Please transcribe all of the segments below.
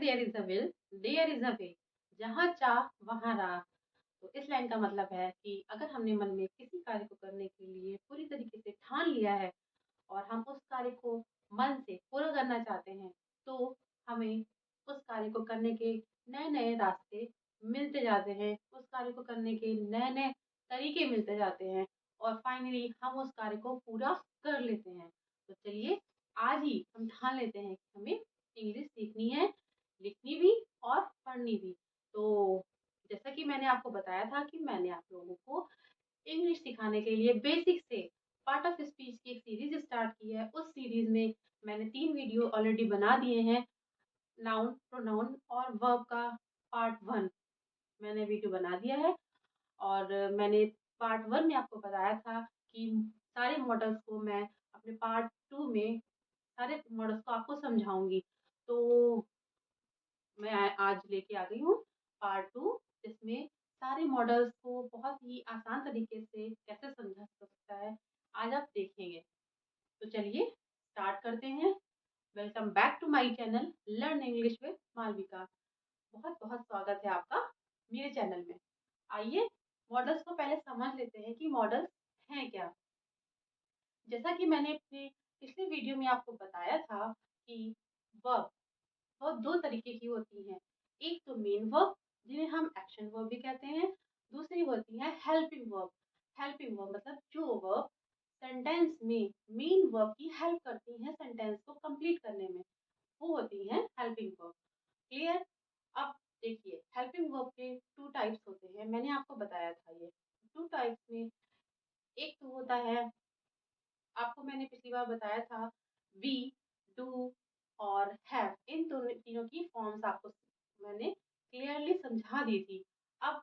There is a will there is a way, जहाँ चाह वहाँ राह। तो इस लाइन का मतलब है कि अगर हमने मन में किसी कार्य को करने के लिए पूरी तरीके से ठान लिया है और हम उस कार्य को मन से पूरा करना चाहते हैं, तो हमें उस कार्य को करने के नए नए रास्ते मिलते जाते हैं, उस कार्य को करने के नए नए तरीके मिलते जाते हैं और फाइनली हम उस कार्य को पूरा कर लेते हैं। तो चलिए आज ही हम ठान लेते हैं कि हमें इंग्लिश सीखनी है, लिखनी भी और पढ़नी भी। तो जैसा कि मैंने आपको बताया था कि मैंने आप लोगों को इंग्लिश सिखाने के लिए बेसिक से पार्ट ऑफ स्पीच की एक सीरीज स्टार्ट की है। उस सीरीज में मैंने 3 वीडियो ऑलरेडी बना दिए हैं। नाउन, प्रोनाउन और वर्ब का पार्ट 1 मैंने वीडियो बना दिया है और मैंने पार्ट 1 में आपको बताया था कि सारे मॉडल्स को मैं अपने पार्ट 2 में सारे मॉडल्स को आपको समझाऊंगी। तो मैं आज लेके आ गई हूँ पार्ट 2, जिसमें सारे मॉडल्स को बहुत ही आसान तरीके से कैसे समझा जा सकता है, आज आप देखेंगे। तो चलिए स्टार्ट करते हैं। Welcome back to my channel learn English with Malvika. बहुत बहुत स्वागत है आपका मेरे चैनल में। आइए मॉडल्स को पहले समझ लेते हैं कि मॉडल्स हैं क्या। जैसा कि मैंने अपने पिछले वीडियो में आपको बताया था कि वर्ब वर्ब 2 तरीके की होती हैं। एक तो मेन वर्ब जिन्हें हम एक्शन वर्ब भी कहते हैं, दूसरी होती है हेल्पिंग वर्ब। हेल्पिंग वर्ब मतलब जो वर्ब सेंटेंस में मेन वर्ब की हेल्प करती हैं सेंटेंस को कंप्लीट करने में, वो होती हैं हेल्पिंग वर्ब। क्लियर? अब देखिए हेल्पिंग वर्ब के 2 टाइप्स होते हैं, मैंने आपको बताया था ये। 2 टाइप्स में एक तो होता है, आपको मैंने पिछली बार बताया था, बी, डू और हैव। इन दोनों तीनों की फॉर्म्स आपको मैंने क्लियरली समझा दी थी। अब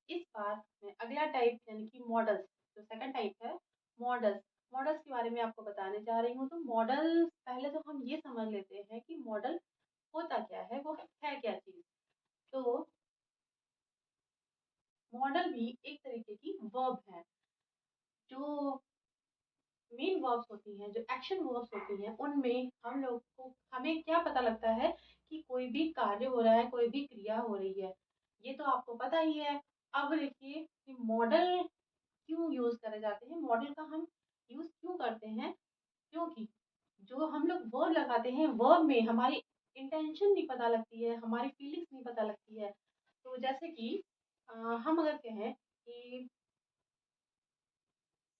इस बार मैं अगला टाइप यानी कि मॉडल्स, जो सेकंड टाइप है मॉडल्स, मॉडल्स के बारे में आपको बताने जा रही हूँ। तो मॉडल पहले तो हम ये समझ लेते हैं कि मॉडल होता क्या है, वो है क्या चीज। तो मॉडल भी एक तरीके की वर्ब है। जो मेन वर्ब्स होती हैं, जो एक्शन वर्ब्स होती हैं, उनमें हम लोग को हमें क्या पता लगता है कि कोई भी कार्य हो रहा है, कोई भी क्रिया हो रही है, ये तो आपको पता ही है। अब देखिए कि मॉडल क्यों यूज करे जाते हैं, मॉडल का हम यूज क्यों करते हैं, क्योंकि जो हम लोग वर्ब लगाते हैं, वर्ब में हमारी इंटेंशन नहीं पता लगती है, हमारी फीलिंग्स नहीं पता लगती है। तो जैसे कि हम अगर कहें कि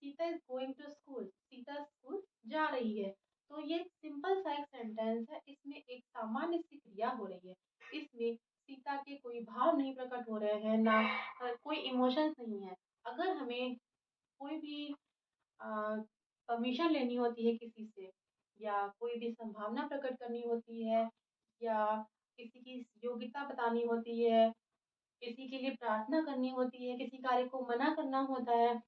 Sita is going to school, Sita school जा रही है, तो ये सिंपल सा एक सेंटेंस है, इसमें एक सामान्य सी क्रिया हो रही है। इसमें सीता के कोई भाव नहीं प्रकट हो रहे हैं, ना कोई इमोशंस नहीं है। अगर हमें कोई भी परमिशन लेनी होती है किसी से, या कोई भी संभावना प्रकट करनी होती है, या किसी की योग्यता बतानी होती है, किसी के लिए प्रार्थना करनी होती है, किसी कार्य को मना करना होता है,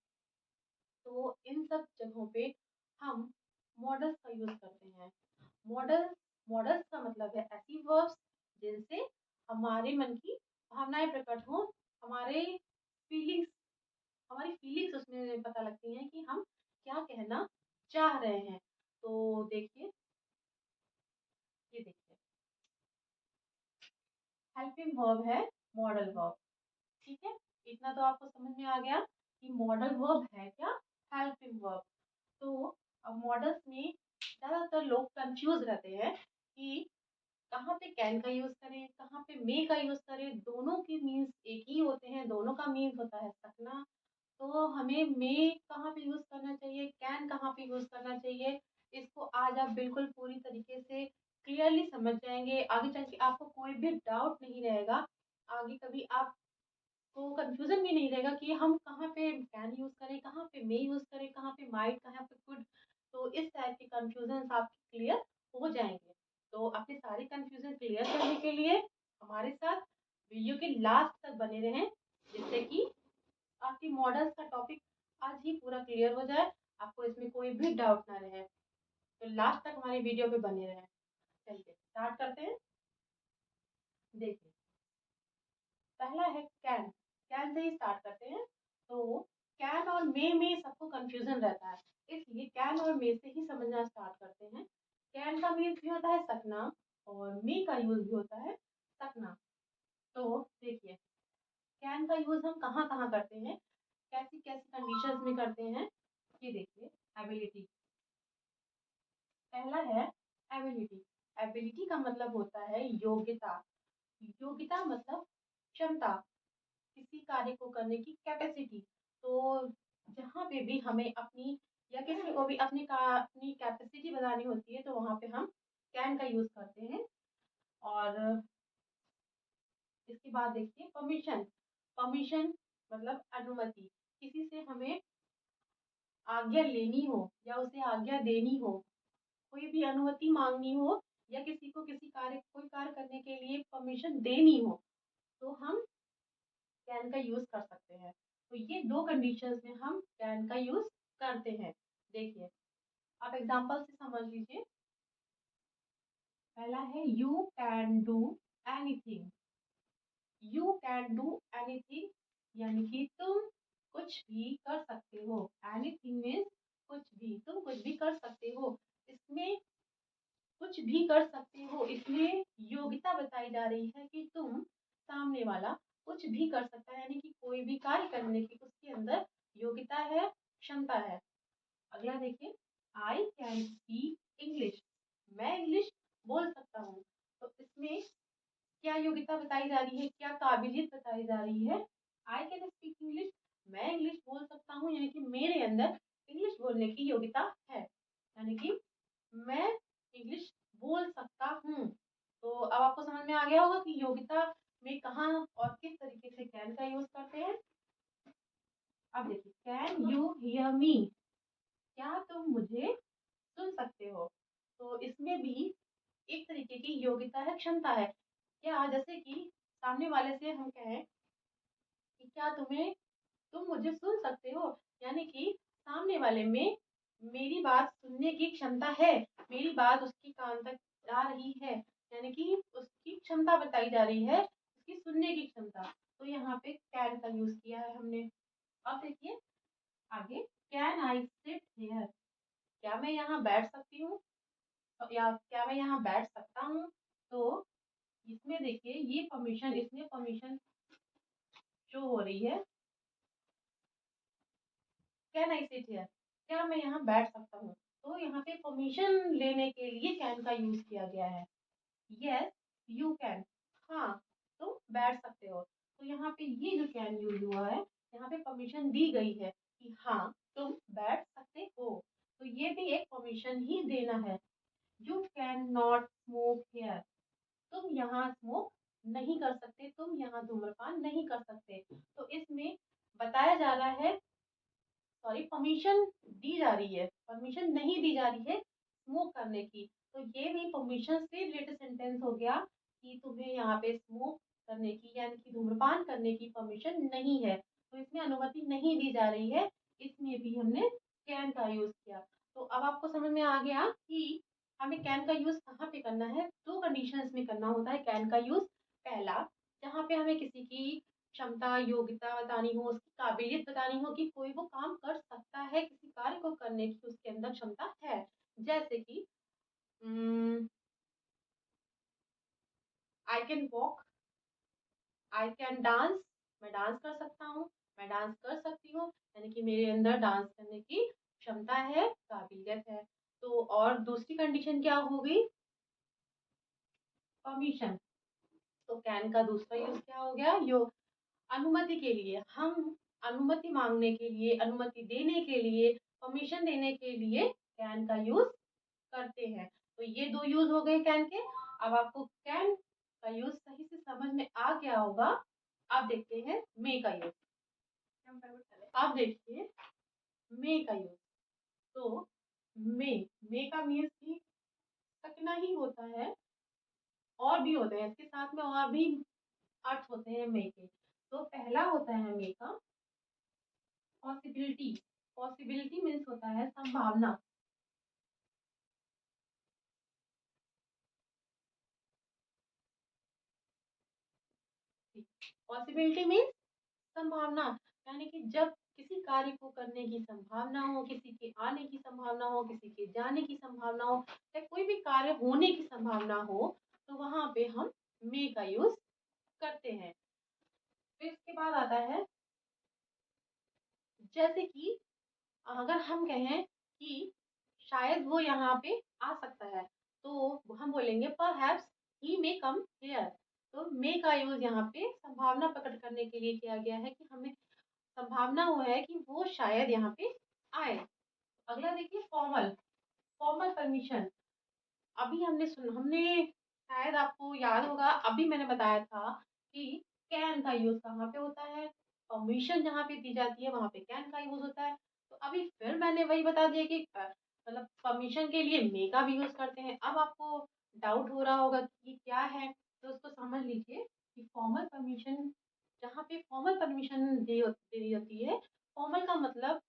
तो इन सब जगहों पे हम मॉडल्स का यूज करते हैं। मॉडल्स का मतलब है ऐसी वर्ब्स जिनसे हमारे मन की भावनाएं प्रकट हो, हमारे फीलिंग्स हमारी फीलिंग्स उसमें पता लगती हैं कि हम क्या कहना चाह रहे हैं। तो देखिए, ये देखिए हेल्पिंग वर्ब है मॉडल वर्ब। ठीक है, इतना तो आपको समझ में आ गया कि मॉडल वर्ब है क्या, हेल्पिंग वर्ब। तो अब मॉडल्स में ज्यादातर लोग कंफ्यूज रहते हैं कि कहाँ पे कैन का यूज करें, कहाँ पे मे का यूज करें। दोनों के मीन्स एक ही होते हैं, दोनों का मीन्स होता है सकना। तो हमें मे कहाँ पे यूज करना चाहिए, कैन कहाँ पे यूज करना चाहिए, इसको आज आप बिल्कुल पूरी तरीके से क्लियरली समझ जाएंगे। आगे चल के आपको कोई भी डाउट नहीं रहेगा, आगे कभी आपको कंफ्यूजन भी नहीं रहेगा कि हम कहाँ पे कैन यूज करें, कहाँ पे मे यूज करें, कहाँ पे माइट, कहाँ पे कुड। तो इस टाइप के कंफ्यूजन आपके क्लियर हो जाएंगे। तो अपने सारे कंफ्यूजन क्लियर करने के लिए हमारे साथ वीडियो के लास्ट तक बने रहें, जिससे कि आपकी मॉडल्स का टॉपिक आज ही पूरा क्लियर हो जाए, आपको इसमें कोई भी डाउट ना रहे। तो लास्ट तक हमारी वीडियो पे बने रहें। चलिए स्टार्ट करते हैं। देखिए पहला है can. Can say he start करते हैं। तो कैन और मे में सबको कंफ्यूजन रहता है, इसलिए कैन और मे से ही समझना स्टार्ट करते हैं। कैन का मीन्स भी होता है सकना, और मे का यूज भी होता है सकना। तो देखिए कैन का यूज हम कहाँ कहाँ करते हैं, कैसी कैसी कंडीशंस में करते हैं। ये देखिए एबिलिटी, पहला है एबिलिटी। एबिलिटी का मतलब होता है योग्यता। योग्यता मतलब क्षमता, किसी कार्य को करने की कैपेसिटी। तो जहाँ पे भी हमें अपनी या किसी को भी अपनी कैपेसिटी बतानी होती है तो वहां पे हम कैन का यूज करते हैं। और इसके बाद देखिए परमिशन। परमिशन मतलब अनुमति, किसी से हमें आज्ञा लेनी हो या उसे आज्ञा देनी हो, कोई भी अनुमति मांगनी हो या किसी को कोई कार्य करने के लिए परमिशन देनी हो तो हम कैन का यूज कर सकते हैं। तो ये दो कंडीशंस में हम कैन का यूज करते हैं। देखिए आप एग्जांपल से समझ लीजिए। पहला है you can do anything. You can do anything यानी कि तुम कुछ भी कर सकते हो। एनीथिंग मीन्स कुछ भी, तुम कुछ भी कर सकते हो। इसमें कुछ भी कर सकते हो, इसमें योग्यता बताई जा रही है कि तुम, सामने वाला कुछ भी कर सकता है, यानी कि कोई भी कार्य करने की उसके अंदर योग्यता है, क्षमता है। अगला देखिए आई कैन स्पीक इंग्लिश। मैं इंग्लिश बोल सकता हूँ। तो इसमें क्या योग्यता बताई जा रही है, क्या काबिलियत बताई जा रही है। आई कैन स्पीक इंग्लिश, मैं इंग्लिश बोल सकता हूँ, यानी कि मेरे अंदर इंग्लिश बोलने की योग्यता है, यानी कि मैं इंग्लिश बोल सकता हूँ। तो अब आपको समझ में आ गया होगा कि योग्यता में कहाँ और किस तरीके से कैन का यूज करते हैं। अब देखिए कैन यू हियर मी, क्या तुम मुझे सुन सकते हो। तो इसमें भी एक तरीके की योग्यता है, क्षमता है। क्या जैसे कि सामने वाले से हम कहें कि क्या तुम मुझे सुन सकते हो, यानी कि सामने वाले में मेरी बात सुनने की क्षमता है, मेरी बात उसकी कान तक आ रही है, यानी कि उसकी क्षमता बताई जा रही है, उसकी सुनने की क्षमता। तो यहाँ पे कैन का यूज किया है हमने। अब देखिए आगे, कैन आई सिट हियर, क्या मैं यहाँ बैठ सकती हूँ या क्या मैं यहाँ बैठ सकता हूँ। तो इसमें देखिए ये परमिशन, इसमें परमिशन शो हो रही है। कैन आई सिट हियर, क्या मैं यहाँ बैठ सकता हूँ। तो यहाँ पे परमिशन लेने के लिए कैन का यूज किया गया है। यस यू कैन, हाँ तुम बैठ सकते हो। तो यहाँ पे ये जो कैन यूज हुआ है, यहाँ पे परमिशन दी गई है कि हाँ तुम बैठ सकते हो। तो ये भी एक परमिशन ही देना है। You can not smoke here, तुम यहाँ स्मोक नहीं कर सकते, तुम यहाँ धूम्रपान नहीं कर सकते। तो इसमें बताया जा रहा है, सॉरी परमिशन दी जा रही है, परमिशन नहीं दी जा रही है स्मोक करने की। तो ये भी परमिशन से रिलेटेड सेंटेंस हो गया कि तुम्हें यहाँ पे स्मोक करने की यानी कि धूम्रपान करने की परमिशन नहीं है, तो इसमें अनुमति नहीं दी जा रही है। इसमें भी हमने कैन का यूज किया। तो अब आपको समझ में आ गया कि हमें कैन का यूज कहाँ पे करना है। दो कंडीशंस में करना होता है कैन का यूज। पहला, जहाँ पे हमें किसी की क्षमता योग्यता बतानी हो, उसकी काबिलियत बतानी हो कि कोई वो काम कर सकता है, किसी कार्य को करने की उसके अंदर क्षमता है। जैसे कि I can walk, I can dance, मैं डांस कर सकता हूँ, मैं डांस कर सकती हूँ, यानी कि मेरे अंदर डांस करने की क्षमता है, काबिलियत है। तो और दूसरी कंडीशन क्या होगी, परमिशन। तो कैन का दूसरा यूज क्या हो गया, यो अनुमति के लिए। हम अनुमति मांगने के लिए, अनुमति देने के लिए, परमिशन देने के लिए कैन का यूज करते हैं। तो ये दो यूज हो गए कैन के। अब आपको कैन का यूज सही से समझ में आ गया होगा। अब देखते हैं मे का यूज। अब देखिए मे का यूज। तो मे, मे का मीन्स भी सकना ही होता है, और भी होते हैं इसके साथ में, और भी अर्थ होते हैं मे के। तो पहला होता है मे का पॉसिबिलिटी। पॉसिबिलिटी मीन्स होता है संभावना। पॉसिबिलिटी मीन्स संभावना, यानी कि जब किसी कार्य को करने की संभावना हो, किसी के आने की संभावना हो, किसी के जाने की संभावना हो, या कोई भी कार्य होने की संभावना हो, तो वहां पे हम मे का यूज करते हैं। फिर इसके बाद आता है, जैसे कि अगर हम कहें कि शायद वो यहाँ पे आ सकता है, तो हम बोलेंगे perhaps he may come here. तो मे का यूज यहाँ पे संभावना प्रकट करने के लिए किया गया है कि हमें संभावना वो है कि वो शायद यहाँ पे आए। अगला देखिए, फॉर्मल। Formal permission. अभी हमने शायद आपको याद होगा, अभी मैंने बताया था कि कैन का यूज कहाँ पे होता है, परमिशन जहाँ पे दी जाती है वहां पे कैन का यूज होता है। तो अभी फिर मैंने वही बता दिया कि मतलब परमिशन के लिए मे का भी यूज करते हैं। अब आपको डाउट हो रहा होगा कि ये क्या है, तो उसको समझ लीजिए कि फॉर्मल परमिशन, जहाँ पे फॉर्मल परमिशन दे दी होती है, फॉर्मल का मतलब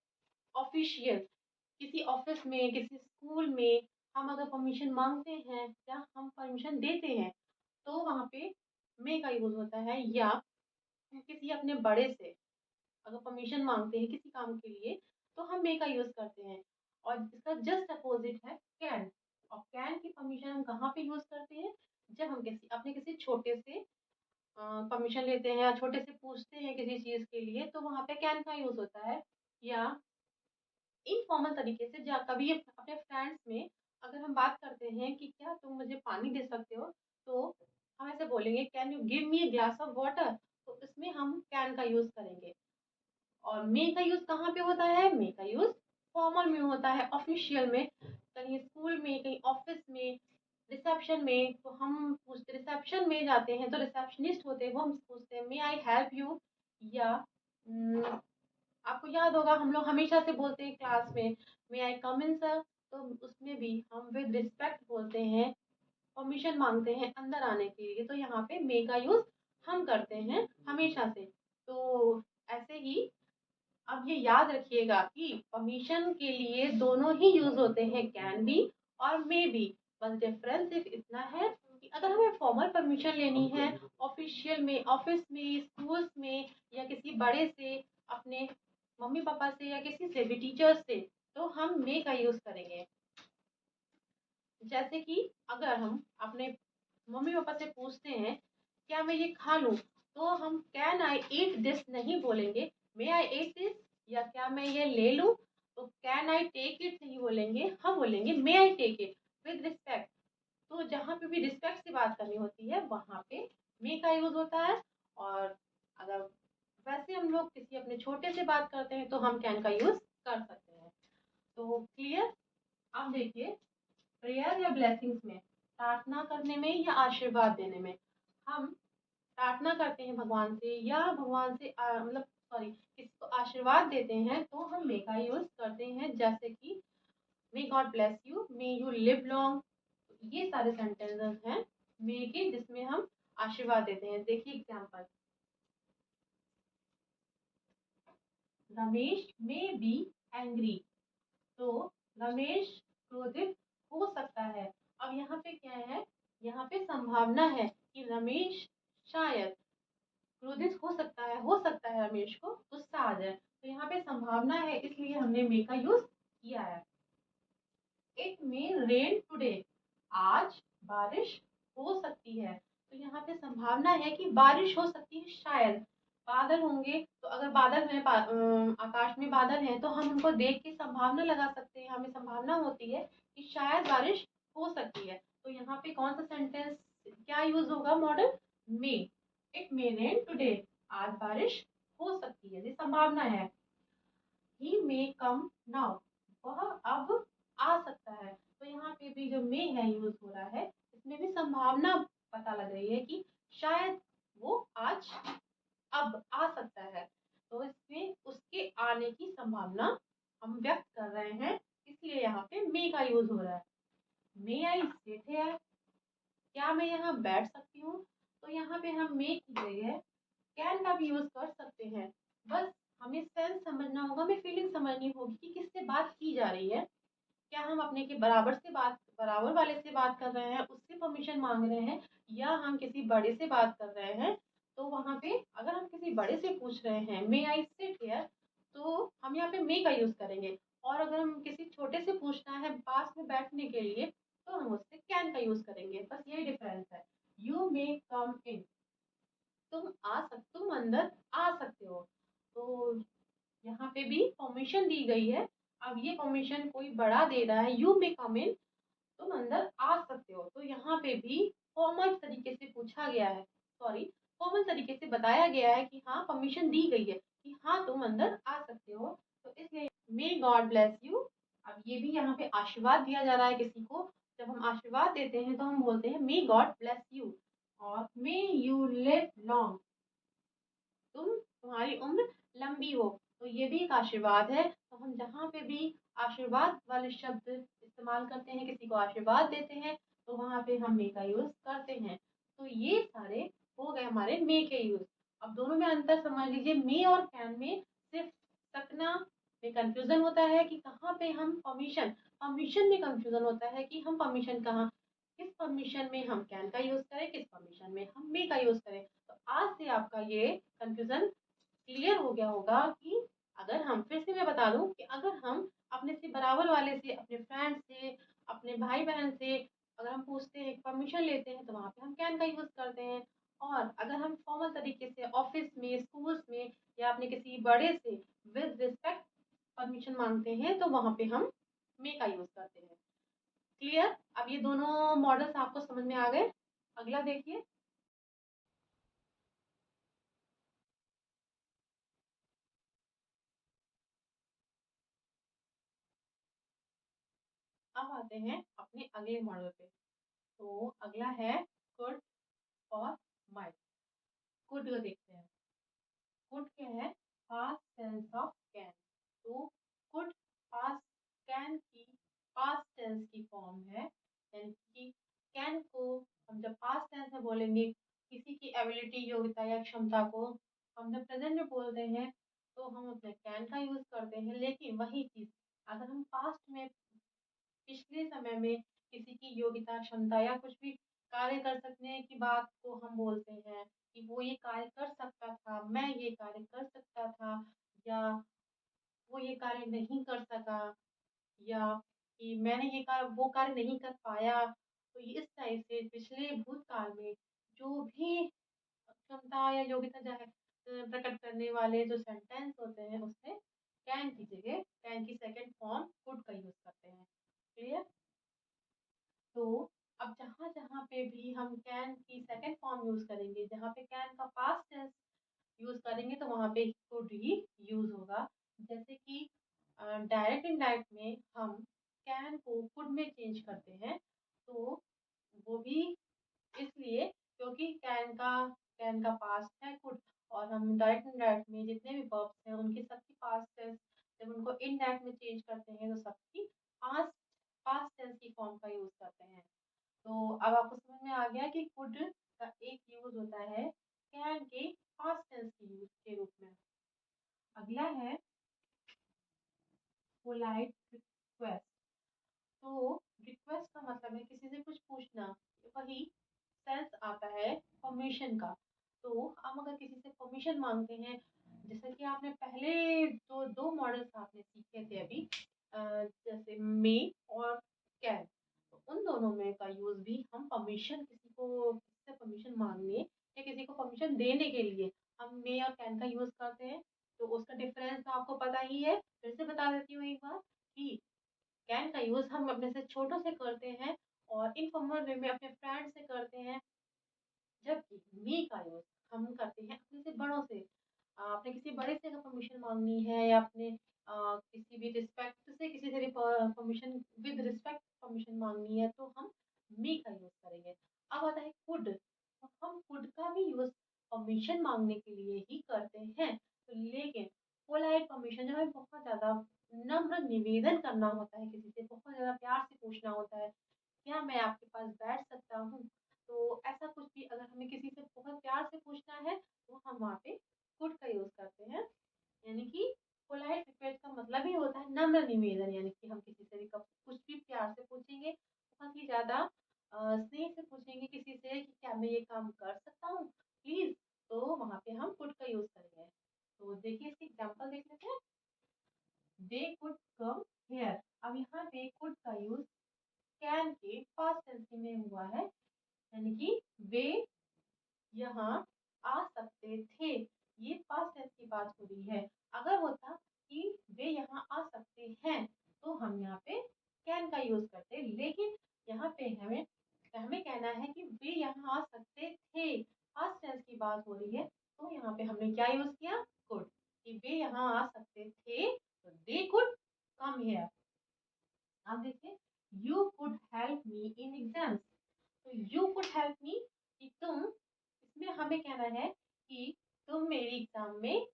ऑफिशियल। किसी ऑफिस में, किसी स्कूल में हम अगर परमिशन मांगते हैं या हम परमिशन देते हैं, तो वहां पे मे का यूज होता है। या किसी अपने बड़े से अगर परमिशन मांगते हैं किसी काम के लिए, तो हम मे का यूज करते हैं। और इसका जस्ट अपोजिट है कैन। और कैन की परमिशन हम कहाँ पे यूज करते हैं, जब हम किसी छोटे से परमिशन लेते हैं या छोटे से पूछते हैं किसी चीज के लिए, तो वहां पे कैन का यूज होता है। या इनफॉर्मल तरीके से, जा कभी अपने फ्रेंड्स में अगर हम बात करते हैं कि क्या तुम मुझे पानी दे सकते हो, तो हम ऐसे बोलेंगे, can you give me a glass of water. तो इसमें हम कैन का यूज करेंगे। और मे का यूज कहाँ पे होता है, मे का यूज फॉर्मल में होता है, ऑफिशियल में, कहीं स्कूल में, कहीं ऑफिस में, रिसेप्शन में। तो हम पूछते, रिसेप्शन में जाते हैं तो रिसेप्शनिस्ट होते हैं, वो हम पूछते हैं मे आई हेल्प यू। या आपको याद होगा हम लोग हमेशा से बोलते हैं क्लास में, मे आई कम इन सर। तो उसमें भी हम विद रिस्पेक्ट बोलते हैं, परमिशन मांगते हैं अंदर आने के लिए, तो यहाँ पे मे का यूज हम करते हैं हमेशा से। तो ऐसे ही अब ये याद रखिएगा कि परमिशन के लिए दोनों ही यूज होते हैं, कैन भी और मे भी। बस डिफरेंस सिर्फ इतना है कि अगर हमें फॉर्मल परमिशन लेनी है ऑफिशियल में, ऑफिस में, स्कूल्स में, या किसी बड़े से, अपने मम्मी पापा से, या किसी से भी, टीचर्स से, तो हम मे का यूज करेंगे। जैसे कि अगर हम अपने मम्मी पापा से पूछते हैं क्या मैं ये खा लूं, तो हम कैन आई ईट दिस नहीं बोलेंगे, मे आई ईट दिस। या क्या मैं ये ले लूं, तो कैन आई टेक इट नहीं बोलेंगे, हम बोलेंगे may I take it with respect. तो जहाँ पे भी रिस्पेक्ट से बात करनी होती है वहां पे मे का यूज होता है। और अगर वैसे हम लोग किसी अपने छोटे से बात करते हैं तो हम कैन का यूज कर सकते हैं। तो क्लियर। अब देखिए, प्रेयर या ब्लेसिंग्स में, प्रार्थना करने में या आशीर्वाद देने में, हम प्रार्थना करते हैं भगवान से, या भगवान से मतलब सॉरी किसी को आशीर्वाद देते हैं, तो हम मे का यूज करते हैं। जैसे कि may God bless you, may you live long. ये सारे सेंटेंसेस हैं मे के जिसमें हम आशीर्वाद देते हैं। देखिए example, Ramesh may be angry. तो रमेश क्रोधित हो सकता है। अब यहाँ पे क्या है, यहाँ पे संभावना है कि रमेश शायद क्रोधित हो सकता है रमेश को गुस्सा आ जाए। तो यहाँ पे संभावना है, इसलिए हमने मे का यूज किया है। It may rain today. आज बारिश हो सकती है। तो यहाँ पे संभावना है कि बारिश हो सकती है, शायद बादल होंगे। तो अगर बादल में आकाश में बादल हैं, तो हम उनको देख के संभावना लगा सकते हैं, हमें संभावना होती है कि शायद बारिश हो सकती है। तो यहाँ पे कौन सा सेंटेंस क्या यूज होगा, model may. It may rain today, आज बारिश हो सकती है, ये संभावना है। ही मे कम नाउ, वह अब आ सकता है। तो यहाँ पे भी जो मे है यूज हो रहा है, इसमें भी संभावना पता लग रही है कि शायद वो आज अब आ सकता है। तो इसमें उसके आने की संभावना हम व्यक्त कर रहे हैं, इसलिए यहाँ पे मे का यूज हो रहा है। मे आई सिट हियर, क्या मैं यहाँ बैठ सकती हूँ। तो यहाँ पे हम मे की जगह कैन का भी यूज कर सकते हैं। बस हमें सेंस समझना होगा, हमें फीलिंग समझनी होगी कि किससे बात की जा रही है। क्या हम अपने के बराबर वाले से बात कर रहे हैं, उससे परमिशन मांग रहे हैं, या हम किसी बड़े से बात कर रहे हैं। तो वहां पे अगर हम किसी बड़े से पूछ रहे हैं मे आई सिट हियर, तो हम यहाँ पे मे का यूज करेंगे। और अगर हम किसी छोटे से पूछना है पास में बैठने के लिए, तो हम उससे कैन का यूज करेंगे। बस यही डिफरेंस है। तुम अंदर आ सकते हो। तो यहाँ पे भी परमिशन दी गई है। अब ये परमिशन कोई बड़ा दे रहा है, यू मे कम इन, तुम अंदर आ सकते हो। तो यहाँ पे भी फॉर्मल तरीके से पूछा गया है, सॉरी, फॉर्मल तरीके से बताया गया है कि हाँ परमिशन दी गई है कि हाँ तुम अंदर आ सकते हो। तो इसलिए मे गॉड ब्लेस यू। अब ये भी यहाँ पे आशीर्वाद दिया जा रहा है किसी को। जब हम आशीर्वाद देते हैं तो हम बोलते हैं मे गॉड ब्लेस यू, और मे यू लिव लॉन्ग, तुम्हारी उम्र लंबी हो। तो ये भी एक आशीर्वाद है। तो हम जहाँ पे भी आशीर्वाद वाले शब्द इस्तेमाल करते हैं, किसी को आशीर्वाद देते हैं, तो वहां पे हम मे का यूज करते हैं। तो ये सारे हो गए हमारे मे के यूज। अब दोनों में अंतर समझ लीजिए, मे और कैन में सिर्फ सकना में कंफ्यूजन होता है कि कहाँ पे हम परमिशन, परमिशन में कंफ्यूजन होता है कि हम परमिशन कहाँ, किस परमिशन में हम कैन का यूज करें, किस परमिशन में हम मे का यूज करें। तो आज से आपका ये कंफ्यूजन क्लियर हो गया होगा कि अगर हम, फिर से मैं बता दूं कि अगर हम अपने से बराबर वाले से, अपने फ्रेंड से, अपने भाई बहन से अगर हम पूछते हैं, परमिशन लेते हैं, तो वहां पे हम कैन का यूज करते हैं। और अगर हम फॉर्मल तरीके से ऑफिस में, स्कूल्स में, या अपने किसी बड़े से विद रिस्पेक्ट परमिशन मांगते हैं, तो वहां पे हम मे का यूज करते हैं। क्लियर? अब ये दोनों मॉडल्स आपको समझ में आ गए। अगला देखिए। अब आते हैं अपने अगले मॉडल पे। तो अगला है कुड और माइट। कुड को देखते हैं। कुड क्या है? Past tense of can. तो कुड पास्ट, कैन की पास्ट टेंस की फॉर्म है। यानी कि कैन को हम जब पास्ट टेंस में बोलेंगे, किसी की एबिलिटी, योग्यता या क्षमता को हम जब प्रेजेंट में बोलते हैं, तो हम उसमें कैन का यूज करते हैं। लेकिन वही चीज अगर हम पास्ट में, पिछले समय में किसी की योग्यता, क्षमता या कुछ भी कार्य कर सकने की बात को हम बोलते हैं कि वो ये कार्य कर सकता था, मैं ये कार्य कर सकता था, या वो ये कार्य नहीं कर सका, या कि मैंने ये कार्य, वो कार्य नहीं कर पाया। तो ये इस टाइप से पिछले भूतकाल में जो भी क्षमता या योग्यता जो है प्रकट करने वाले जो सेंटेंस होते हैं, उसमें कैन की जगह, कैन की सेकंड फॉर्म कुड का यूज करते हैं। क्लियर? तो अब जहाँ जहाँ पे भी हम कैन की सेकंड फॉर्म यूज करेंगे, जहाँ पे कैन का पास्ट टेंस यूज करेंगे, तो वहां पे कुड ही यूज होगा। जैसे कि डायरेक्ट इनडायरेक्ट में हम कैन को कुड में चेंज करते हैं। तो वो भी इसलिए क्योंकि कैन का पास्ट है कुड, और हम डायरेक्ट इनडायरेक्ट में जितने भी वर्ब्स हैं उनकी सबकी पास्ट टेंस जब उनको इनडायरेक्ट में चेंज करते हैं, तो सबकी पास्ट पास्ट टेंस की फॉर्म का यूज करते हैं। तो अब आपको समझ में आ गया कि कुड का एक यूज होता है कैन के पास्ट टेंस के यूज के रूप में। अगला है पोलाइट रिक्वेस्ट। तो रिक्वेस्ट का मतलब है किसी से कुछ पूछना, वही सेंस आता है परमिशन का। तो हम अगर किसी से परमिशन मांगते हैं, जैसे कि आपने पहले जो दो मॉडल्स आपने सीखे थे अभी, जैसे मे और कैन, तो उन दोनों में का यूज भी हम परमिशन, किसी को किसी से परमिशन मांगने या किसी को परमिशन देने के लिए हम मे और कैन का यूज करते हैं। तो उसका डिफरेंस तो आपको पता ही है, फिर से बता देती हूँ एक बार कि कैन का यूज हम अपने से छोटों से करते हैं और इनफॉर्मल वे में अपने फ्रेंड से करते हैं, जबकि मी का यूज हम करते हैं अपने से बड़ों से। आपने किसी बड़े से अगर परमिशन मांगनी है, या अपने किसी भी रिस्पेक्ट से किसी से भी परमिशन, विद रिस्पेक्ट परमिशन मांगनी है, तो हम मी का यूज करेंगे। अब आता है कुड। तो हम कुड का भी यूज परमिशन मांगने के लिए ही करते हैं। तो लेकिन पोलाइट परमिशन जब हमें बहुत ज्यादा नम्र निवेदन करना होता है, किसी से बहुत ज्यादा प्यार से पूछना होता है, क्या मैं आपके पास बैठ सकता हूँ, तो ऐसा कुछ भी अगर हमें किसी से बहुत प्यार से पूछना है, तो हम वहाँ पे कुड का यूज करते हैं। यानी कि पोलाइट रिक्वेस्ट का मतलब ही होता है नम्र निवेदन। यानी कि हम किसी से भी कुछ भी प्यार से पूछेंगे, बहुत ही ज्यादा स्नेह से पूछेंगे किसी से कि क्या मैं ये काम कर सकता हूँ प्लीज, तो वहाँ पे हम कुड का यूज करेंगे। तो देखिए इसकी एग्जाम्पल देख लेते हैं। They could come here. अब यहाँ पे कुड का यूज कैन के पास्ट टेंस में हुआ है, यानी कि वे यहाँ आ सकते थे, ये पास्ट टेंस की बात हो रही है। अगर होता कि वे यहाँ आ सकते हैं तो हम यहाँ पे कैन का यूज करते, लेकिन यहाँ पे हमें हमें कहना है कि वे यहाँ आ सकते थे, पास्ट टेंस की बात हो रही है, तो यहाँ पे हमने क्या यूज किया, कुड, कि वे यहाँ आ सकते थे तो दे कुड कम हियर। अब देखिए, you could help me in exams, तो यू कुड हेल्प मी कि तुम, इसमें हमें कहना है कि तुम मेरी एग्जाम में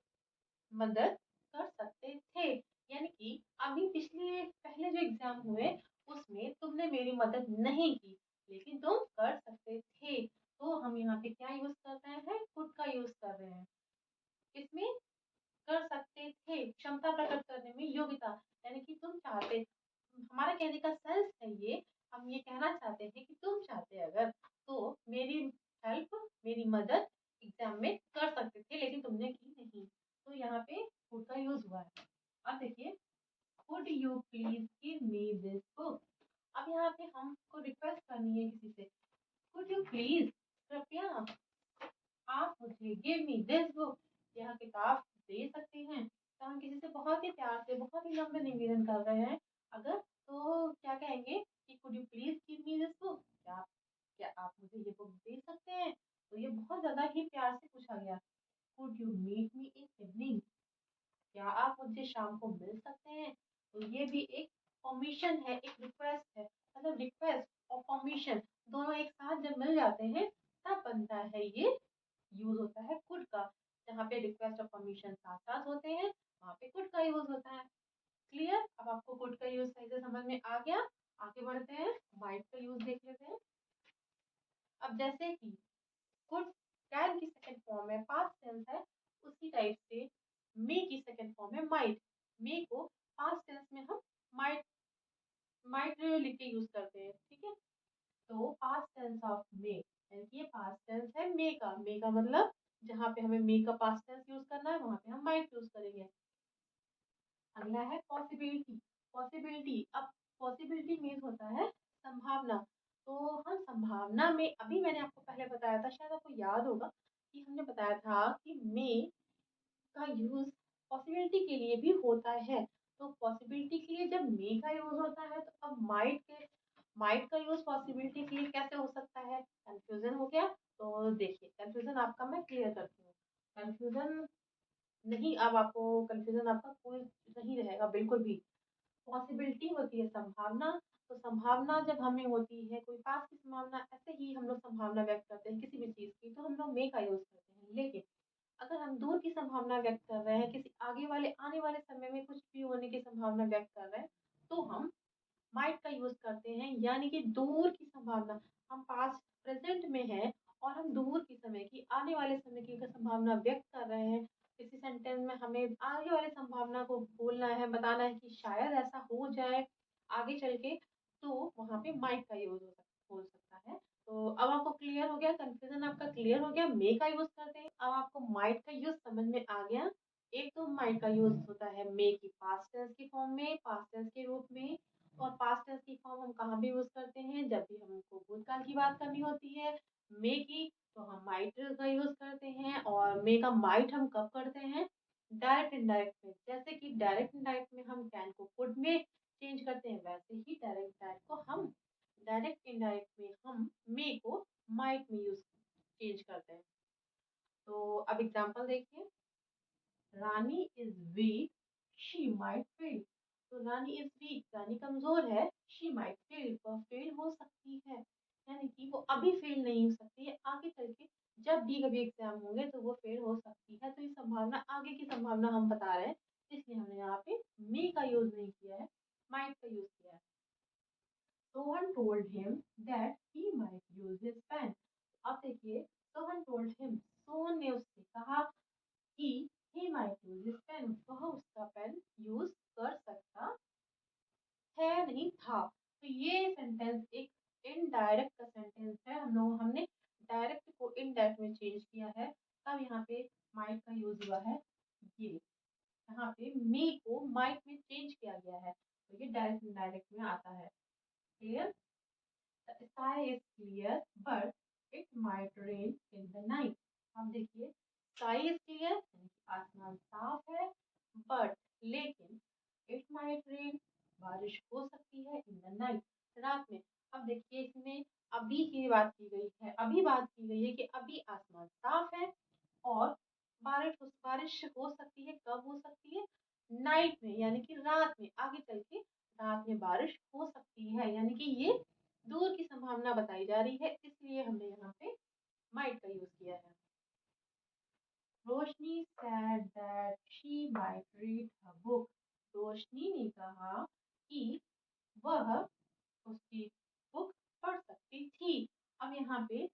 मदद कर सकते थे, यानी कि अभी पिछले पहले जो एग्जाम हुए उसमें तुमने मेरी मदद नहीं की, लेकिन तुम कर सकते थे, तो हम यहाँ पे क्या यूज कर रहे हैं, कुड का यूज कर रहे हैं। इसमें कर सकते थे क्षमता प्रकट करने में, योग्यता, यानी कि तुम चाहते, हमारा कहने का सेंस है ये, हम ये कहना चाहते हैं कि तुम चाहते अगर तो मेरी हेल्प, मेरी मदद एग्जाम में कर सकते थे, लेकिन तुमने की नहीं, तो यहाँ पे कुड का यूज हुआ है। अब देखिए, could you please give me this book, अब यहाँ पे हमको रिक्वेस्ट करनी है किसी से, कुड यू प्लीज, कृपया आप मुझे गिव मी दिस बुक, यह किताब दे सकते हैं, तो हम किसी से बहुत ही प्यार से बहुत ही नम्र निवेदन कर रहे हैं अगर, तो क्या कहेंगे कि could you please give me this book, क्या आप मुझे ये बुक दे सकते हैं, तो ये बहुत ज्यादा ही प्यार से पूछा गया। Could you meet me in evening, क्या आप मुझे शाम को मिल सकते हैं, तो ये भी एक परमिशन है, एक रिक्वेस्ट है, मतलब रिक्वेस्ट और परमिशन दोनों एक साथ जब मिल जाते हैं तब बनता है ये, यूज होता है कुड का, जहाँ पे रिक्वेस्ट और परमिशन साथ साथ होते हैं वहां पे कुड का यूज होता है। क्लियर, अब आपको कुड का यूज सही से समझ में आ गया। आगे बढ़ते हैं, माइट का यूज देख लेते हैं। अब जैसे कि कुड कैन की सेकंड फॉर्म है, पास्ट टेंस है, उसी टाइप से मे की सेकंड फॉर्म है माइट, मे को पास्ट टेंस में हम माइट माइट लिख के यूज करते हैं, ठीक है। तो पास्ट टेंस ऑफ मे, यानी कि ये पास्ट टेंस है मे का मतलब जहाँ पे हमें मे का पास्ट टेंस यूज करना है वहां पे हम माइट यूज करेंगे। अगला है पॉसिबिलिटी, पॉसिबिलिटी, अब पॉसिबिलिटी मीन्स होता है संभावना, तो हम संभावना में, अभी मैंने आपको पहले बताया था, शायद आपको याद होगा कि हमने बताया था कि मे का यूज पॉसिबिलिटी के लिए भी होता है, तो पॉसिबिलिटी के लिए जब मे का यूज होता है तो अब माइट का यूज पॉसिबिलिटी के लिए कैसे हो सकता है, कंफ्यूजन हो गया, तो देखिए कंफ्यूजन आपका मैं क्लियर करती हूँ। कंफ्यूजन नहीं, अब आपको कंफ्यूजन आपका कोई नहीं रहेगा बिल्कुल भी। पॉसिबिलिटी होती है संभावना, तो संभावना जब हमें होती है कोई पास की संभावना, ऐसे ही हम लोग संभावना व्यक्त करते हैं किसी भी चीज की, तो हम लोग मे का यूज करते हैं, लेकिन अगर हम दूर की संभावना व्यक्त कर रहे हैं, किसी आगे वाले आने वाले समय में कुछ भी होने की संभावना व्यक्त कर रहे हैं, तो हम माइट का यूज करते हैं, यानी कि दूर की संभावना, हम पास्ट प्रेजेंट में है और हम दूर की समय की, आने वाले समय की संभावना व्यक्त कर रहे हैं, किसी सेंटेंस में हमें आगे वाले संभावना को बोलना है, बताना है कि शायद ऐसा हो जाए आगे चल के, तो वहां पे माइट का यूज हो सकता है। तो अब आपको क्लियर हो गया, कंफ्यूजन आपका क्लियर हो गया, मे का यूज करते हैं, अब आपको माइट का यूज समझ में आ गया। एक तो माइट का यूज होता है मे की पास्ट टेंस की फॉर्म में, पास्ट टेंस के रूप में, और पास्ट टेंस की फॉर्म हम कहाँ भी यूज करते हैं, जब भी हमको भूतकाल की बात करनी होती है मे की, तो हम माइट का यूज करते हैं, और मे का माइट हम कब करते हैं, डायरेक्ट इनडायरेक्ट में, जैसे कि डायरेक्ट इनडायरेक्ट में हम कैन को कुड में चेंज करते हैं, वैसे ही डायरेक्ट डायरेक्ट को हम डायरेक्ट इनडायरेक्ट में हम मे को माइट में यूज चेंज करते हैं। तो अब एग्जांपल देखिए, Rani is weak, she might fail, तो रानी इज वीक, रानी कमजोर है, शी माइट फेल, वह फेल हो सकती है, यानी कि वो अभी फेल नहीं हो सकती है, आगे चल के जब भी कभी एग्जाम होंगे तो वो फेल हो सकती है, तो ये संभावना, आगे की संभावना हम बता रहे हैं, इसलिए हमने यहाँ पे मे का यूज नहीं किया है, माइट का यूज किया है। Sohan told him that he might use his pen, अब देखिए, सोहन टोल्ड हिम, सोहन ने उससे कहा कि he might use his pen, वह उसका पेन यूज कर सकता है, नहीं था, तो ये सेंटेंस एक इनडायरेक्ट का सेंटेंस है, हमने डायरेक्ट को इनडायरेक्ट में चेंज किया है, तब यहाँ पे माइट का यूज हुआ है, ये यहाँ पे मे को माइट में चेंज किया गया है, तो ये डायरेक्ट इनडायरेक्ट में आता है। Clear, the sky is clear but it might rain in the night, अब देखिए, स्काई इज क्लियर यानी कि आसमान साफ है, बट लेकिन इट माइट रेन, बारिश हो सकती है इन द नाइट, रात में। अब देखिए इसमें अभी की बात की गई है, अभी बात की गई है कि अभी आसमान साफ है और बारिश हो सकती है, कब हो सकती है? नाइट में, यानी कि रात में, आगे चल के रात में बारिश हो सकती है, यानी कि ये दूर की संभावना बताई जा रही है, इसलिए हमने यहाँ पे माइट का यूज किया है। रोशनी said that she might read a book. रोशनी ने कहा कि वह उसकी बुक पढ़ सकती थी। अब यहाँ पे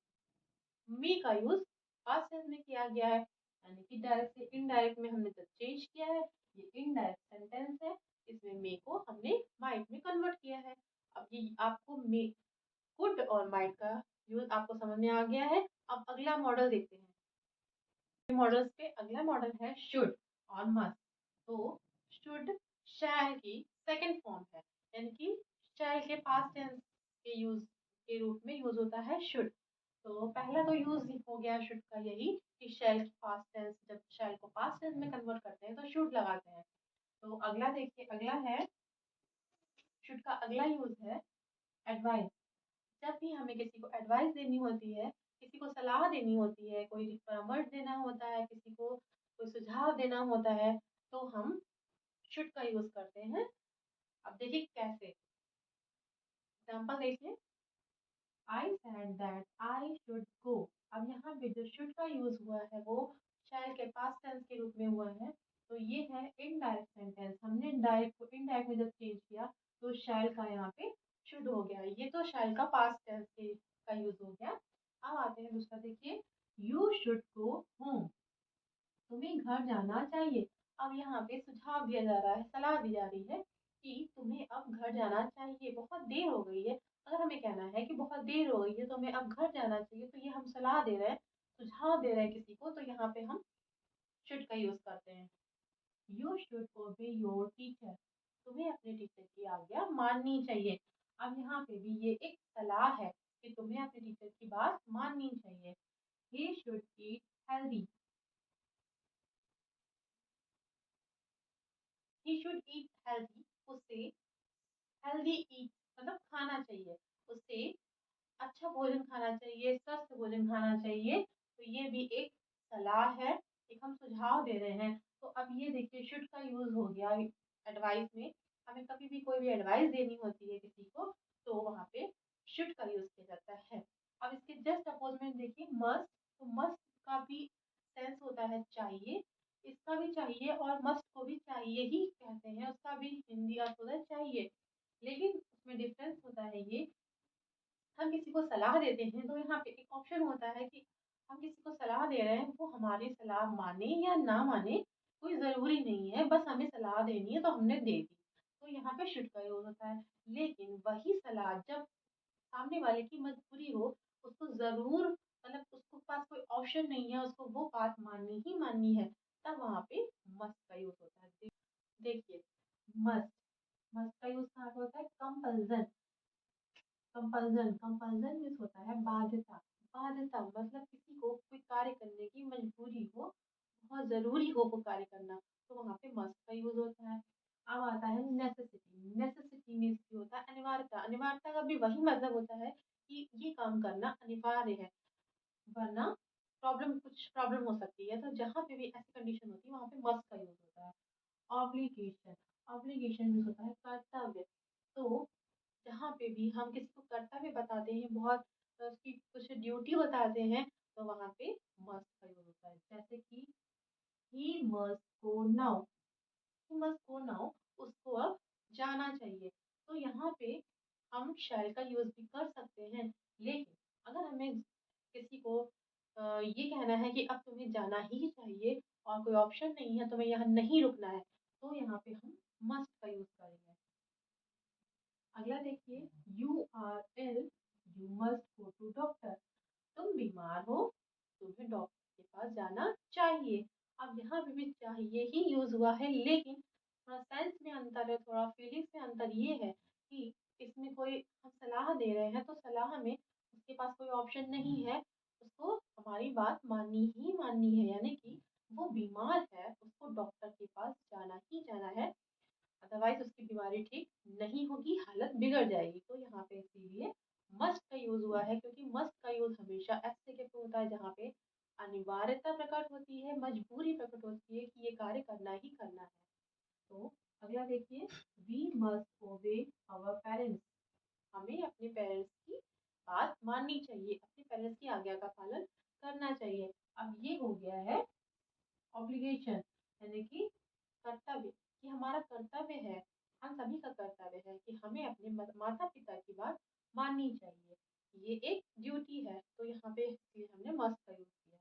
मी का यूज पास्ट टेंस में किया गया है, यानी कि डायरेक्ट से इनडायरेक्ट में हमने जब चेंज किया है, ये इनडायरेक्ट सेंटेंस है, इसमें मे को हमने माइट में कन्वर्ट किया है। अब ये आपको मे कुड और माइट का यूज आपको समझ में आ गया है। अब अगला मॉडल देखते हैं। मॉडल्स पे अगला मॉडल है शुड और मस्ट। तो शुड शैल की सेकंड फॉर्म है, यानी कि शैल के पास्ट टेंस के यूज के रूप में यूज होता है शुड। तो पहला तो यूज हो गया शुड का यही कि शैल की पास्ट टेंस, जब शैल को पास्ट टेंस में कन्वर्ट करते हैं तो शुड लगाते हैं। तो अगला देखिए, अगला है शुड का अगला यूज है एडवाइस। जब भी हमें किसी को एडवाइस देनी होती है, किसी को सलाह देनी होती है, कोई परामर्श देना होता है, किसी को कोई सुझाव देना होता है, तो हम शुड का यूज करते हैं। अब देखिए कैसे, एग्जाम्पल देखिए, I said that I should go. अब यहाँ पे जो शुड का यूज हुआ है वो शैल के पास्ट टेंस के रूप में हुआ है, तो ये है इनडायरेक्ट सेंटेंस। हमने डायरेक्ट को इनडायरेक्ट में जब चेंज किया तो शैल का यहाँ पे शुड हो गया। ये तो शैल का पास्ट टेंस का यूज हो गया। अब आते हैं दूसरा, देखिए, यू शुड गो होम। तुम्हें घर जाना चाहिए। अब यहाँ पे सुझाव दिया जा रहा है, सलाह दी जा रही है कि तुम्हें अब घर जाना चाहिए, बहुत देर हो गई है। अगर हमें कहना है कि बहुत देर हो गई है, तुम्हें अब घर जाना चाहिए, तो ये हम सलाह दे रहे हैं, सुझाव दे रहे हैं किसी को, तो यहाँ पे हम शुड का यूज करते हैं। यू शुड ओबे योर टीचर। तुम्हें अपने टीचर की आज्ञा माननी चाहिए। अब यहाँ पे भी ये एक सलाह है कि तुम्हें अपने टीचर की बात माननी चाहिए। He should eat healthy. He should eat healthy, उसे हेल्दी ईट मतलब खाना चाहिए, उसे अच्छा भोजन खाना चाहिए, स्वस्थ भोजन खाना चाहिए। तो ये भी एक सलाह है, एक हम सुझाव दे रहे हैं। तो अब ये देखिए शुड का यूज हो गया एडवाइस में। हमें कभी भी कोई भी एडवाइस देनी होती है किसी को, तो वहां पे शुड का यूज किया जाता है। अब इसके जस्ट अपोज में देखिए मस्ट। तो मस्ट का भी सेंस होता है चाहिए, इसका भी चाहिए और मस्ट को भी चाहिए ही कहते हैं, उसका भी हिंदी अर्थ होता है चाहिए। लेकिन उसमें डिफरेंस होता है ये, हम किसी को सलाह देते हैं तो यहाँ पे एक ऑप्शन होता है कि हम किसी को सलाह दे रहे हैं, वो हमारी सलाह माने या ना माने कोई जरूरी नहीं है, बस हमें सलाह देनी है तो हमने दे दी, तो यहाँ पे शुड का यूज होता है। लेकिन वही सलाह जब सामने वाले की मजबूरी हो, उसको जरूर मतलब उसको पास कोई ऑप्शन नहीं है, उसको वो बात माननी ही माननी है, तब वहां पे मस्ट का यूज होता है। देखिए, मस्ट मस्ट का यूज कहाँ पे होता है? कंपल्सन। कंपल्सन कंपल्सन मीन्स होता है बाध्यता। बाध्यता मतलब किसी को कोई कार्य करने की मजबूरी हो, बहुत जरूरी हो वो कार्य करना, तो वहां पे मस्ट का यूज होता है। अब आता है नेसेसिटी। नेसेसिटी मीन्स की होता है अनिवार्यता। अनिवार्यता का भी वही मतलब होता है कि ये काम करना अनिवार्य है, वरना कुछ प्रॉब्लम हो सकती है। तो जहाँ पे भी ऐसी कंडीशन होती है वहां पे मस्ट का यूज होता है। ऑब्लिगेशन। ऑब्लिगेशन मीन्स होता है कर्तव्य। तो जहाँ पे भी हम किसी को कर्तव्य बताते हैं, बहुत उसकी कुछ ड्यूटी बताते हैं, तो वहां पे मस्ट का यूज होता है। जैसे कि he must go now. He must go now, उसको अब जाना चाहिए। तो यहाँ पे हम शैल का यूज भी कर सकते हैं। लेकिन अगर हमें किसी को ये कहना है कि अब तुम्हें जाना ही चाहिए और कोई ऑप्शन नहीं है, तुम्हें यहाँ नहीं रुकना है, तो यहाँ पे हम मस्ट का यूज करेंगे। अगला देखिए, you are ill, you must go to doctor. तुम बीमार हो, तुम्हें डॉक्टर के पास जाना चाहिए। अब यहाँ पे भी चाहिए ही यूज हुआ है, लेकिन थोड़ा सेंस में अंतर है, थोड़ा फीलिंग्स में अंतर ये है कि इसमें कोई हम सलाह दे रहे हैं तो सलाह में उसके पास कोई ऑप्शन नहीं है, उसको हमारी बात माननी ही माननी है, यानी कि वो बीमार है, उसको डॉक्टर के पास जाना ही जाना है, अदरवाइज उसकी बीमारी ठीक नहीं होगी, हालत बिगड़ जाएगी। तो यहाँ पे इसीलिए मस्ट का यूज हुआ है, क्योंकि मस्ट का यूज हमेशा ऐसी जगह पे होता है जहाँ पे अनिवार्यता प्रकट होती है, मजबूरी प्रकट होती है कि ये कार्य करना ही करना है। तो अगला देखिए, we must obey our parents. हमें अपने पेरेंट्स की बात माननी चाहिए, अपने पेरेंट्स की आज्ञा का पालन करना चाहिए। अब ये हो गया है ऑब्लिगेशन, यानी कि कर्तव्य, कि हमारा कर्तव्य है, हम सभी का कर्तव्य है कि हमें अपने माता पिता की बात माननी चाहिए। ये एक ड्यूटी है, तो यहाँ पे हमने मस्ट का यूज किया।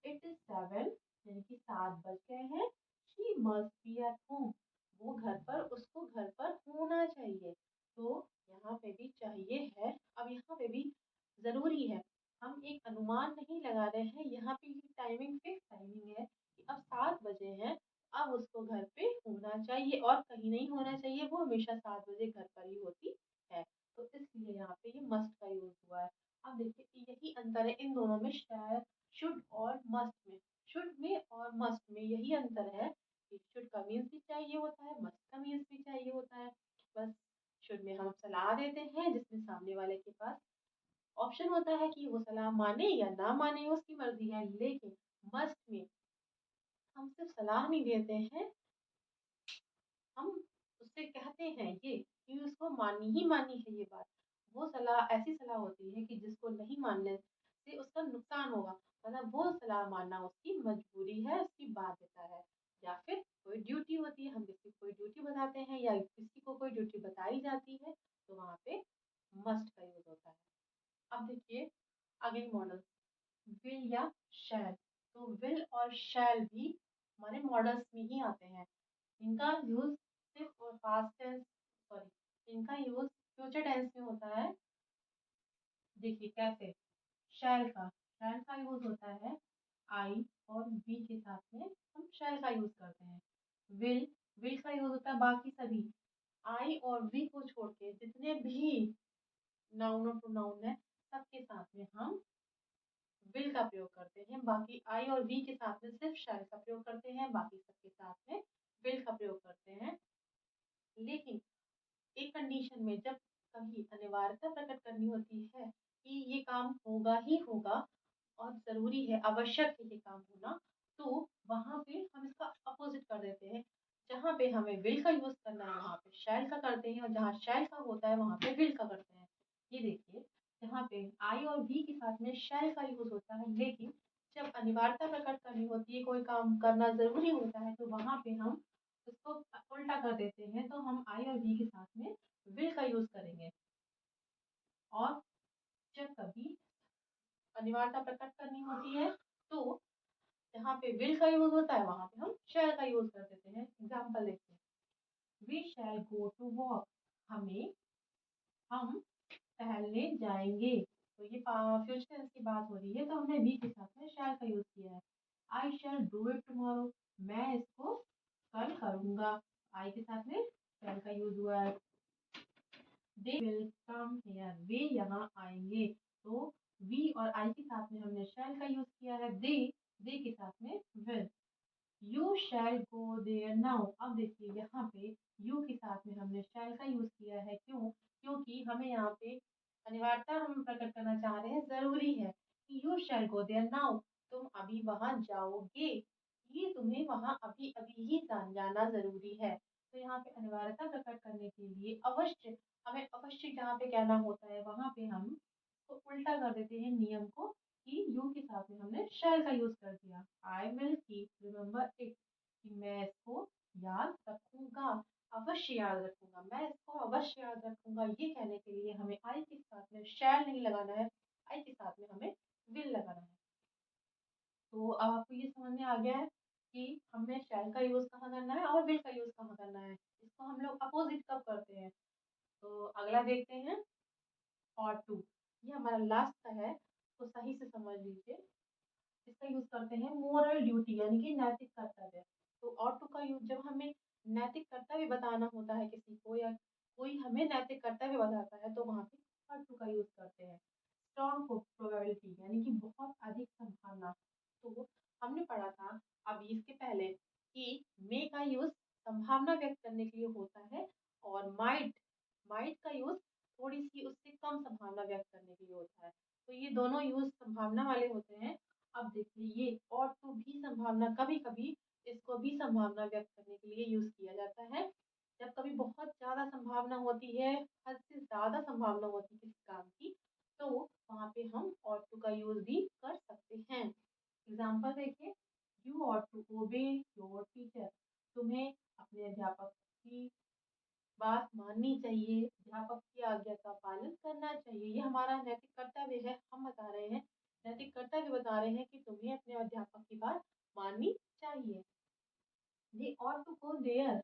इट इज 7, यानी कि 7 बज गए हैं। She must be at home, वो घर पर, उसको घर पर होना चाहिए। तो यहाँ पे भी चाहिए है, अब यहाँ पे भी जरूरी है, हम एक अनुमान नहीं लगा रहे हैं, यहाँ पे टाइमिंग फिक्स टाइमिंग है कि अब 7 बजे हैं, अब उसको घर पे होना चाहिए और कहीं नहीं होना चाहिए, वो हमेशा 7 बजे घर पर ही होती है। तो इसलिए यहाँ पे ये मस्ट का यूज हुआ है। अब देखिए यही अंतर है इन दोनों में, शायद शुड और मस्ट में, शुड में और मस्ट में यही अंतर है कि शुड का मीन्स भी चाहिए होता है, मस्ट का मीन्स भी चाहिए होता है। बस शुड में हम सलाह देते हैं, जिसमें सामने वाले के पास ऑप्शन होता है कि वो सलाह माने या ना माने, उसकी मर्जी है। लेकिन मस्ट में हम सिर्फ सलाह नहीं देते हैं, हम उससे कहते हैं ये कि उसको माननी ही माननी है ये बात। वो सलाह ऐसी सलाह होती है कि जिसको नहीं मानने से उसका नुकसान होगा, मतलब वो सलाह मानना उसकी मजबूरी है, उसकी बाध्यता है। या फिर कोई ड्यूटी होती है, हम किसी को कोई ड्यूटी बताते हैं या किसी को कोई ड्यूटी बताई जाती है, तो वहां पे मस्ट का यूज होता है। अब देखिए अगली मॉडल, विल या शैल। तो विल और शैल भी हमारे मॉडल्स में ही आते हैं। इनका यूज सिर्फ पास्ट टेंस, सॉरी, इनका यूज फ्यूचर टेंस में होता है। देखिए कैसे, शैल का यूज होता है आई और वी के साथ में, हम शैल का यूज करते हैं। विल विल का यूज होता है बाकी सभी, आई और वी को छोड़ के जितने भी नाउन और प्रोनाउन है सबके साथ में हम विल का प्रयोग करते हैं। बाकी आई और वी के साथ में सिर्फ शैल का प्रयोग करते हैं, बाकी सबके साथ में विल का प्रयोग करते हैं। लेकिन एक कंडीशन में, जब कभी अनिवार्यता प्रकट करनी होती है कि ये काम होगा ही होगा और जरूरी है, आवश्यक है ये काम होना, तो वहां पे हम इसका अपोजिट कर देते हैं। जहाँ पे हमें विल का यूज करना है वहां पे शैल का करते हैं, और जहाँ शैल का होता है वहां पे विल का करते हैं। ये देखिए, जहाँ पे आई और वी के साथ में शैल का यूज होता है, लेकिन जब अनिवार्यता प्रकट करनी होती है, कोई काम करना जरूरी होता है, तो वहां पे हम उसको उल्टा कर देते हैं, तो हम आई और वी के साथ में विल का यूज करेंगे। और जब कभी अनिवार्यता प्रकट करनी होती है, तो जहाँ पे विल का यूज होता है वहां पे हम शैल का यूज कर देते हैं। एग्जाम्पल देखते हैं, we shall go to walk, हम टहलने जाएंगे। तो ये फ्यूचर टेंस की बात हो रही है, तो हमने वी के साथ में शैल का यूज किया है। आई शैल डू इट टुमारो, मैं इसको कल करूंगा, आई के साथ में शैल का यूज हुआ है। दे विल कम हियर, वे यहाँ आएंगे। तो वी और आई के साथ में हमने शैल का यूज किया है, दे के साथ में will. You shall go there now, अब देखिए यहाँ पे यू के साथ में हमने शैल का यूज किया है। क्यों? क्योंकि हमें यहाँ पे अनिवार्यता हम प्रकट करना चाह रहे हैं, जरूरी है कि you shall go there now, तुम अभी वहां जाओगे, ये तुम्हें वहां अभी अभी ही जाना जरूरी है। तो यहाँ पे अनिवार्यता प्रकट करने के लिए अवश्य, हमें अवश्य जहाँ पे कहना होता है वहां पे हम तो उल्टा कर देते हैं नियम को, कि यू के साथ में हमने शैल का यूज कर दिया। I will keep remember it, कि मैं इसको याद रखूंगा, अवश्य याद रखूंगा, मैं इसको अवश्य याद रखूंगा। ये कहने के लिए हमें आई के साथ में शैल नहीं लगाना है, आई के साथ में हमें विल लगाना है। तो अब आपको ये समझ में आ गया है कि हमें शैल का यूज कहाँ करना है और विल का यूज कहाँ करना है, इसको हम लोग अपोजिट कब करते हैं। तो अगला देखते हैं, और टू, ये हमारा लास्ट का है, तो सही से समझ लीजिए। इसका यूज करते हैं मोरल ड्यूटी, यानी कि नैतिक कर्तव्य। तो और टू का यूज जब हमें नैतिक कर्तव्य बताना होता है किसी को, या कोई हमें नैतिक कर्तव्य बताता है, तो वहां पे और टू का यूज करते हैं। स्ट्रॉन्ग प्रोबेबिलिटी यानी कि बहुत अधिक संभावना। तो हमने पढ़ा था अभी इसके पहले कि मे का यूज संभावना व्यक्त करने के लिए होता है और माइट माइट का यूज थोड़ी सी उससे कम संभावना व्यक्त करने के लिए होता है। तो ये दोनों यूज संभावना वाले होते हैं। अब देखिए ये और तो भी संभावना, कभी कभी इसको भी संभावना व्यक्त करने के लिए यूज किया जाता है। जब कभी बहुत ज्यादा संभावना होती है, हद से ज्यादा संभावना होती है किसी काम की, तो वहां पे हम ought to का यूज भी कर सकते हैं। एग्जाम्पल देखिए, you ought to obey your teacher. तुम्हें अपने अध्यापक की बात माननी चाहिए, अध्यापक की आज्ञा का पालन करना चाहिए। ये हमारा नैतिक कर्तव्य है। हम बता रहे हैं, नैतिक कर्तव्य बता रहे हैं कि तुम्हें अपने अध्यापक की बात माननी चाहिए। दे ought to go there,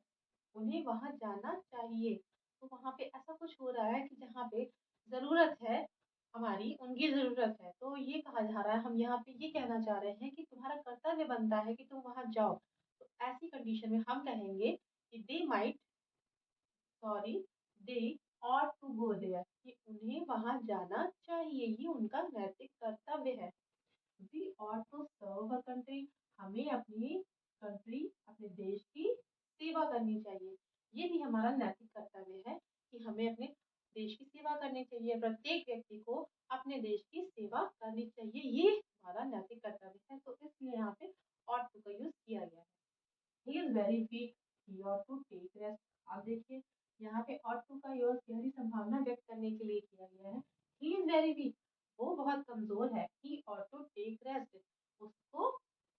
उन्हें वहां जाना चाहिए। तो वहां पे ऐसा कुछ हो रहा है कि जहाँ पे जरूरत है, हमारी उनकी जरूरत है, तो ये कहा जा रहा है, हम यहाँ पे ये कहना चाह रहे हैं कि तुम्हारा कर्तव्य बनता है कि तुम वहां जाओ। तो ऐसी कंडीशन में हम कहेंगे कि they might sorry they ought to go there, कि उन्हें वहां जाना चाहिए, ये उनका नैतिक कर्तव्य है। We ought to serve a country, हमें अपनी कंट्री, अपने देश की सेवा करनी चाहिए। ये भी हमारा नैतिक कर्तव्य है कि हमें अपने देश की सेवा करनी चाहिए। प्रत्येक व्यक्ति को अपने देश की सेवा करनी चाहिए, ये हमारा नैतिक कर्तव्य है। तो इसलिए यहाँ पे ought to का यूज किया गया है। He is very weak, he ought to take rest। अब देखिए यहाँ पे ought to का यूज गहरी संभावना व्यक्त करने के लिए किया गया है। ही इज वेरी वीक, वो बहुत कमजोर है। ही ought to take rest, उसको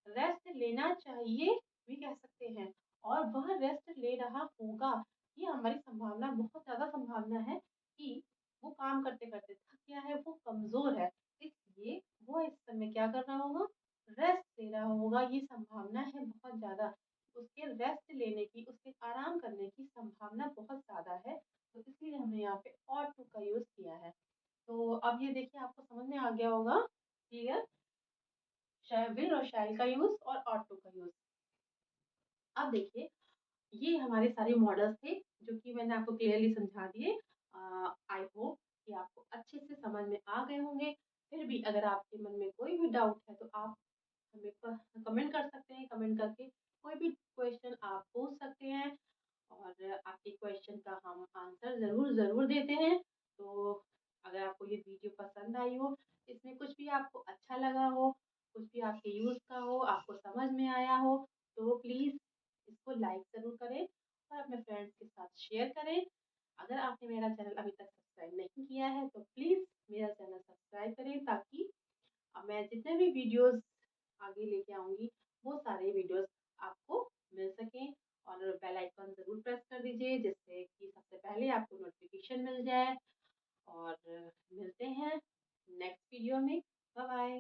रेस्ट लेना चाहिए भी कह सकते हैं। और वह रेस्ट ले रहा होगा, ये हमारी संभावना, बहुत ज्यादा संभावना है कि वो काम करते करते थक गया है, वो कमजोर है, इसलिए वो इस समय क्या कर रहा होगा, रेस्ट ले रहा होगा। ये संभावना है बहुत ज्यादा, उसके रेस्ट लेने की, उसके आराम करने की संभावना बहुत ज्यादा है। तो इसलिए हमने यहाँ पे ought to का यूज किया है। तो अब ये देखिए आपको समझ में आ गया होगा क्लियर, विल और शैल का यूज और ought to का यूज। अब देखिए ये हमारे सारे मॉडल्स थे जो कि मैंने आपको क्लियरली समझा दिए। आई होप कि आपको अच्छे से समझ में आ गए होंगे। फिर भी अगर आपके मन में कोई भी डाउट है तो आप हमें कमेंट कर सकते हैं। कमेंट करके कोई भी क्वेश्चन आप पूछ सकते हैं और आपके क्वेश्चन का हम आंसर ज़रूर ज़रूर देते हैं। तो अगर आपको ये वीडियो पसंद आई हो, इसमें कुछ भी आपको अच्छा लगा हो, कुछ भी आपके यूज़ का हो, आपको समझ में आया हो, तो प्लीज़ इसको लाइक ज़रूर करें और अपने फ्रेंड्स के साथ शेयर करें। अगर आपने मेरा चैनल अभी तक सब्सक्राइब नहीं किया है तो प्लीज़ मेरा चैनल सब्सक्राइब करें, ताकि मैं जितने भी वीडियोस आगे लेके आऊँगी वो सारे वीडियोस आपको मिल सकें। और बेल आइकन ज़रूर प्रेस कर दीजिए जिससे कि सबसे पहले आपको नोटिफिकेशन मिल जाए। और मिलते हैं नेक्स्ट वीडियो में। Bye bye.